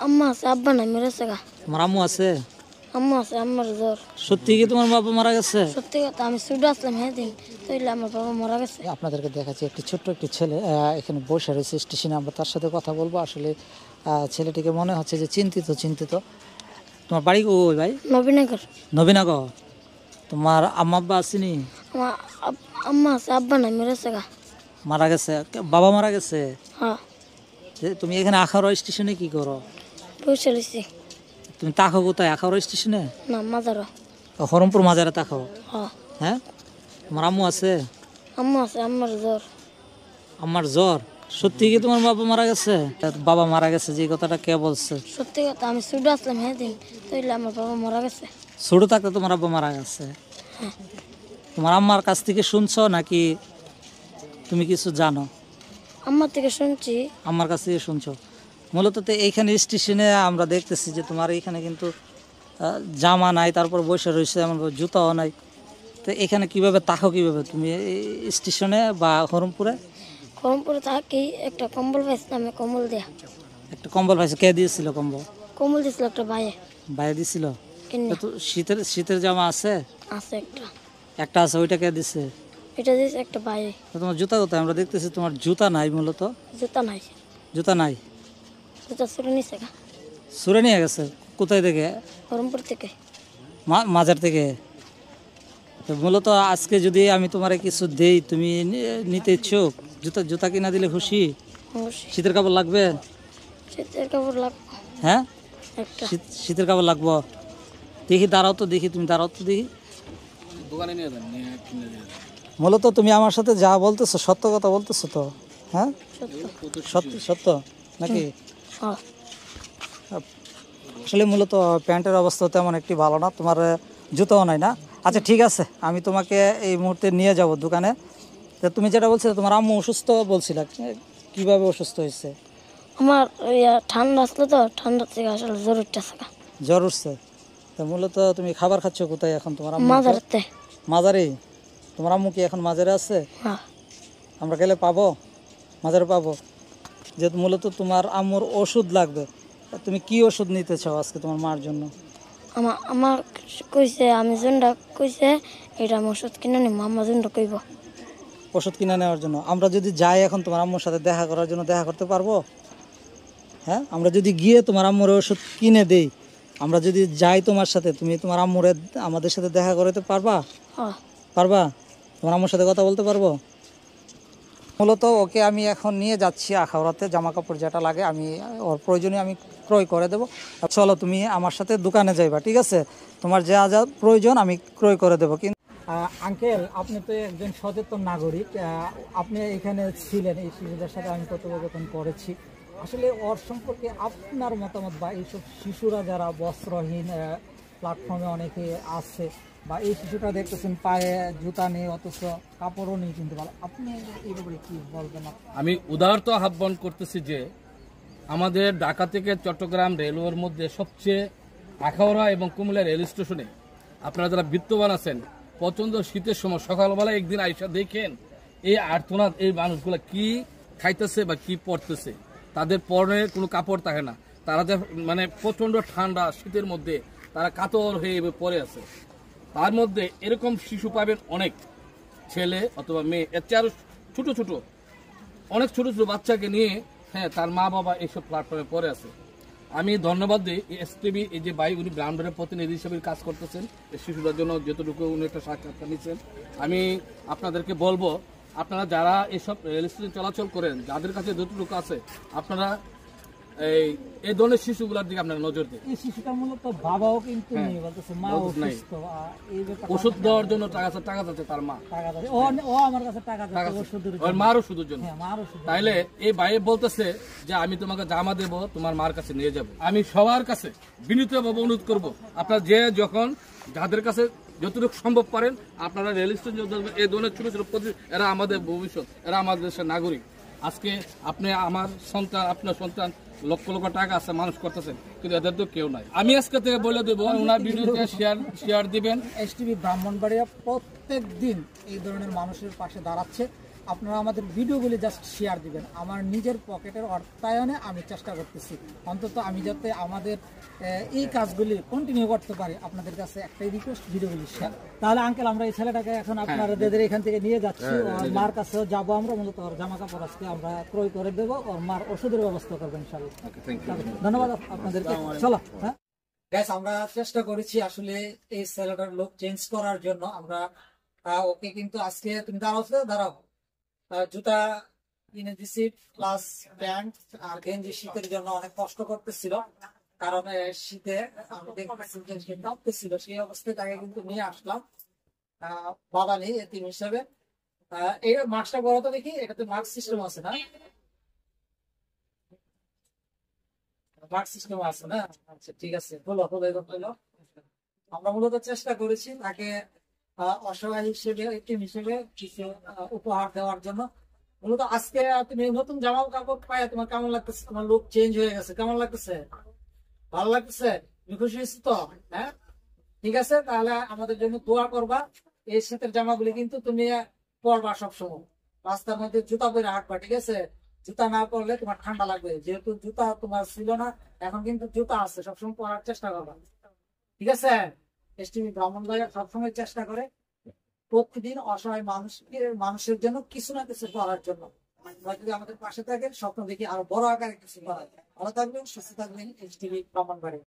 আম্মা আছে, আব্বা নাই, মেরেছে গা। তোমার আম্মু আছে? আম্মা আছে, আম্মার জ্বর। সত্যি কি তোমার বাবা মারা গেছে? সত্যি কথা, আমি ছোট আসলাম হ্যাঁ দিন, তাইলে আমার বাবা মারা গেছে। আপনাদেরকে দেখাচ্ছি একটি ছোট্ট একটি ছেলে এখানে বসে রয়েছে স্টেশনে। আমরা তার সাথে কথা বলবো। আসলে ছেলেটিকে মনে হচ্ছে যে চিন্তিত। তোমার বাড়ি কই ভাই? নবীনগর। নবীনগর। তোমার আম্মা আব্বা আসেনি? আমার আম্মা আছে, আব্বা নাই, মেরেছে গা। মারা গেছে? বাবা মারা গেছে? হ্যাঁ। তুমি এখানে আখাউড়া স্টেশনে কি করো? বসে রয়েছি। তুমি তাকো কোথায়? আখাউড়া স্টেশনে? না, মাজারো। হরমপুর মাজারে তাকো? হ্যাঁ। হ্যাঁ। তোমার আম্মু আছে? আম্মা আছে, আম্মার জ্বর। আমার জ্বর? সত্যি কি তোমার বাবা মারা গেছে? বাবা মারা গেছে যে কথাটা কে বলছে? সত্যি কথা, আমি ছোট আসলাম হ্যাঁ দিন, তাইলে আমার বাবা মারা গেছে। ছোট থাকতে তোমার আব্বা মারা গেছে? তোমার আম্মার কাছ থেকে শুনছো নাকি তুমি কিছু জানো? আম্মার থেকে শুনছি। আমার কাছ থেকে শুনছো। মূলত তো এইখানে স্টেশনে আমরা দেখতেছি যে তোমার এইখানে কিন্তু জামা নাই, তারপর বসে রয়েছে, এমন জুতাও নাই। তো এখানে কিভাবে থাকো কিভাবে তুমি স্টেশনে বা হরমপুরে? গরমপুরে থাকি, একটা কম্বল পাইছিলাম, আমি কম্বল দেয়া। একটা কম্বল পাইছো? কে দিয়েছিল কম্বল? কম্বল দিছিল একটা ভাইয়ে। বাইরে দিছিল? কিনে তো শীতের জামা আছে? আছে একটা। একটা আছে, ওইটা কে দিছে? এটা দিয়েছে একটা ভাইয়ে। তো তোমার জুতা কোথায়? আমরা দেখতেছি তোমার জুতা নাই। মূলত জুতা নাই। জুতা নাই? জুতা চুরে নিছে গা। সুরে নিয়ে গেছে? কোথায় থেকে? গরমপুর থেকে। মাজার থেকে? তো মূলত আজকে যদি আমি তোমার কিছু দেই, তুমি নিতে ইচ্ছুক? জুতা কিনা দিলে খুশি? অবশ্যই। শীতের কাপড় লাগবে? শীতের কাপড় লাগবে। হ্যাঁ, একটা। শীতের কাপড় লাগবো। দেখি দাঁড়াও তো, তুমি দাঁড়াও তো দেখি। দোকানে নিয়ে যান, নিয়ে কিনে দিয়ে মূলত তুমি আমার সাথে যা বলতেছো সত্য কথা বলতেছো তো? হ্যাঁ, সত্য নাকি? হ্যাঁ। আসলে মূলত প্যান্টের অবস্থা তেমন একটি ভালো না। তোমার জুতাও নাই না? আচ্ছা ঠিক আছে, আমি তোমাকে এই মুহূর্তে নিয়ে যাব দোকানে। তো তুমি যেটা বলছিলে তোমার আম্মু অসুস্থ বলছিলা, কিভাবে অসুস্থ হয়েছে? আমার ঠান্ডা আসলো তো, ঠান্ডা থেকে আসলে জ্বর উঠতেছে গা। জ্বর উঠছে? তো মূলত তুমি খাবার খাচ্ছ কোথায় এখন? তোমার আম্মু মাজারতে। মাজারে? তোমার আম্মু কি এখন মাজারে আছে? হ্যাঁ। আমরা গেলে পাবো? মাজারে পাবো? যেহেতু মূলত তোমার আম্মুর ওষুধ লাগবে, তুমি কি ওষুধ নিতে চাও আজকে তোমার মার জন্য? আমার কইছে, আমি জনটা কইছে এটা আমি ওষুধ কিনে নিব, আমার জনটা কইব। ওষুধ কিনে নেওয়ার জন্য? আমরা যদি যাই এখন তোমার আম্মুর সাথে দেখা করার জন্য, দেখা করতে পারবো? হ্যাঁ, আমরা যদি গিয়ে তোমার আম্মুর ওষুধ কিনে দেই, আমরা যদি যাই তোমার সাথে, তুমি তোমার আম্মুরে আমাদের সাথে দেখা করতে পারবা? হ্যাঁ। পারবা? তোমার আম্মুর সাথে কথা বলতে পারবো? মূলত ওকে আমি এখন নিয়ে যাচ্ছি আখাউড়াতে। জামা কাপড় যেটা লাগে আমি ওর প্রয়োজনীয় আমি ক্রয় করে দেবো। চলো তুমি আমার সাথে দোকানে যাইবা, ঠিক আছে? তোমার যা যা প্রয়োজন আমি ক্রয় করে দেবো। কিন্তু আঙ্কেল, আপনি তো একজন সচেতন নাগরিক, আপনি এখানে ছিলেন, এই শিশুদের সাথে আমি কথোপকথন করেছি। আসলে ওর সম্পর্কে আপনার মতামত, বা এইসব শিশুরা যারা বস্ত্রহীন প্ল্যাটফর্মে অনেকে আছে, বা এই শিশুটা দেখতেছেন পায়ে জুতা নেই অথচ কাপড়ও নেই, কিন্তু আপনি এই ব্যাপারে কি বলবেন? আমি উদারত আহ্বান করতেছি যে আমাদের ঢাকা থেকে চট্টগ্রাম রেলওয়ের মধ্যে সবচেয়ে আখাউড়া এবং কুমিল্লা রেল স্টেশনে আপনারা যারা বিত্তবান আছেন, প্রচন্ড শীতের সময় সকালবেলা একদিন আইসা দেখেন এই আর্তনাদ, এই মানুষগুলো কি খাইতেছে বা কি পড়তেছে। তাদের পরনে কোনো কাপড় থাকে না, তারা যে মানে প্রচন্ড ঠান্ডা শীতের মধ্যে তারা কাতর হয়ে পড়ে আছে। তার মধ্যে এরকম শিশু পাবেন অনেক, ছেলে অথবা মেয়ে, এর চেয়ে আরো ছোট অনেক ছোট বাচ্চাকে নিয়ে, হ্যাঁ, তার মা বাবা এইসব প্ল্যাটফর্মে পড়ে আছে। আমি ধন্যবাদ দিই এসটিভি, এই যে ভাই উনি ব্রাউন্ডারের প্রতিনিধি হিসেবে কাজ করতেছেন এই শিশুদের জন্য, যতটুকু উনি একটা সাক্ষাৎকার নিচ্ছেন। আমি আপনাদেরকে বলবো, আপনারা যারা এইসব রেল স্টেশন চলাচল করেন, যাদের কাছে যতটুকু আছে, আপনারা এই ধরনের শিশুগুলোর দিকে আপনারা নজর দিন। এই শিশুটা মূলত বাবাও কিন্তু নেই, বলতেছে মা অসুস্থ। এই ব্যাপারটা ওষুধ দেওয়ার জন্য টাকা যাচ্ছে তার মা, ও আমার কাছে টাকা ওষুধের ওর মার ওষুধের জন্য। ওষুধ। তাইলে এই ভাই বলতেছে যে আমি তোমাকে জামা দেবো, তোমার মার কাছে নিয়ে যাব। আমি সবার কাছে বিনীতভাবে অনুরোধ করব, আপনারা যে যখন যাদের কাছে যতটুকু সম্ভব পারেন, আপনারা রেল স্টেশন এই ধরনের ছোট এরা আমাদের ভবিষ্যৎ, এরা আমাদের দেশের নাগরিক। আজকে আপনি আমার সন্তান, আপনার সন্তান লক্ষ লক্ষ টাকা আছে, মানুষ করতেছেন, কিন্তু এদের তো কেউ নাই। আমি আজকে থেকে বলে দেবো, ওনার ভিডিওতে শেয়ার দিবেন। এসটিভি ব্রাহ্মণবাড়িয়া প্রত্যেক দিন এই ধরনের মানুষের পাশে দাঁড়াচ্ছে। আপনারা আমাদের ভিডিওগুলি জাস্ট শেয়ার দিবেন। আমার নিজের পকেটের অর্থায়নে আমি চেষ্টা করতেছি, অন্তত আমি যাতে আমাদের এই কাজগুলি কন্টিনিউ করতে পারি। আপনাদের কাছে একটাই রিকোয়েস্ট, ভিডিওগুলি শেয়ার। তাহলে আঙ্কেল আমরা এই ছেলেটাকে এখন আপনাদের এখান থেকে নিয়ে যাচ্ছি, ওর মার কাছেও যাবো আমরা। মূলত ওর জামা কাপড় আজকে আমরা ক্রয় করে দেবো, ওর মার ওষুধের ব্যবস্থা করবো ইনশাল্লাহ। ধন্যবাদ আপনাদেরকে। চলো। হ্যাঁ গ্যাস, আমরা চেষ্টা করেছি আসলে এই ছেলেটার লোক চেঞ্জ করার জন্য। আমরা ওকে কিন্তু আজকে, তুমি দাঁড়াও, জুতা কিনে দিছি প্লাস প্যান্ট আর গেঞ্জি। শীতের জন্য অনেক কষ্ট করতেছিল, কারণ শীতে আমি দেখতেছি যে সে কাঁপতেছিল। সেই অবস্থায় তাকে কিন্তু নিয়ে আসলাম বাবা নেই এতিম হিসাবে। এই মাস্কটা বড় তো দেখি, এটা তো মাস্ক সিস্টেম আছে না? মার্ক সিস্টেম আছে না? আচ্ছা ঠিক আছে, হলো। আমরা মূলত চেষ্টা করেছি তাকে অসহায় হিসেবে, এটিএম হিসেবে কিছু উপহার দেওয়ার জন্য। মূলত আজকে তুমি নতুন জামা কাপড় পায় তোমার কেমন লাগতেছে? তোমার লুক চেঞ্জ হয়ে গেছে, কেমন লাগতেছে? ভালো লাগতেছে? তুমি খুশি হয়েছো তো? হ্যাঁ ঠিক আছে, তাহলে আমাদের জন্য দোয়া করবা। এই শীতের জামাগুলি কিন্তু তুমি পরবা সবসময়, রাস্তার মধ্যে জুতা পরে হাঁটবা, ঠিক আছে? জুতা না পরলে তোমার ঠান্ডা লাগবে, যেহেতু জুতা তোমার ছিল না, এখন কিন্তু জুতা আছে, সবসময় পরার চেষ্টা করবা, ঠিক আছে? এসটিভি ব্রাহ্মণবাড়িয়া সবসময় চেষ্টা করে প্রতিদিন অসহায় মানুষের জন্য কিছু না কিছু করার জন্য। যদি আমাদের পাশে থাকেন, স্বপ্ন দেখি আরো বড় আকারে কিছু করার। ভালো থাকবেন, সুস্থ থাকবেন। এসটিভি ব্রাহ্মণবাড়িয়া।